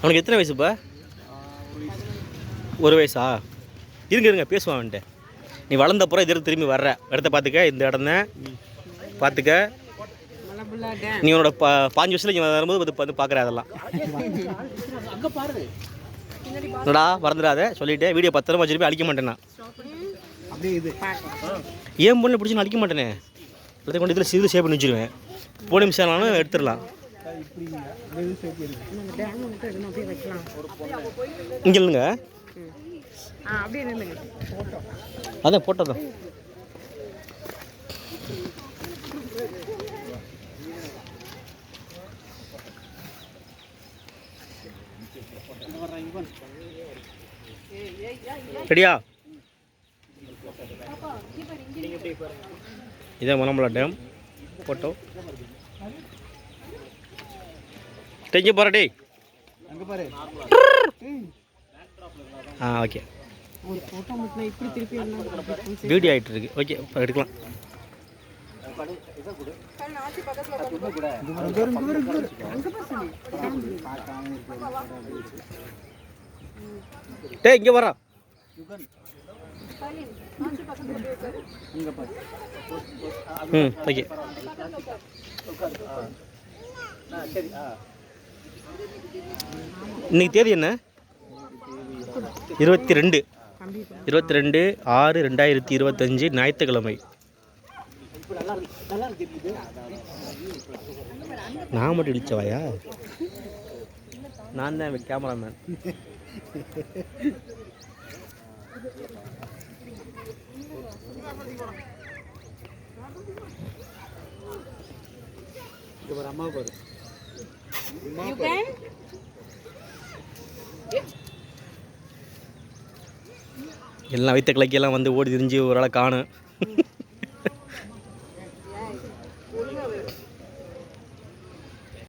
உனக்கு எத்தனை வயசுப்பா? 1 வயசா? இருங்க பேசுவான் வந்துட்டு. நீ வளர்ந்தப்புறம் இதில் திரும்பி வர்ற இடத்த பார்த்துக்க. இந்த இடம் தான் பார்த்துக்க. நீ உன்னோட 5 வயசுல இங்கே வரும்போது வந்து பார்க்குற அதெல்லாம். என்னடா மறந்துடாத சொல்லிவிட்டேன். வீடியோ 10 வச்சுருப்பேன், அழிக்க மாட்டேன்னா. ஏன் பொண்ணு பிடிச்சி நான் அழிக்க மாட்டேனே. எல்லாத்தையும் கொண்டு இதில் சிறு சேவ் பண்ணி வச்சுருவேன். போன நிமிஷம் ஆனாலும் எடுத்துடலாம். இங்கே இல்லைங்க, அதான் போட்டதான். ரெடியா? இதான் மலம்பலா டேம் போட்டோ. இங்கே போகிற டே. ஓகே, பியூட்டி ஆகிட்டு இருக்கு. ஓகே, இப்போ எடுக்கலாம். டே இங்கே வரா. ஓகே. இன்னைக்கு தேதி என்ன? 22/6/2025 ஞாயிற்றுக்கிழமை. நான் மட்டும் இடிச்சவாயா? நான் தான் கேமராமேன். அம்மா பாரு. எல்லாம் வைத்த கிளைக்கெல்லாம் வந்து ஓடி திரிஞ்சு ஒரு ஆளை காணும்.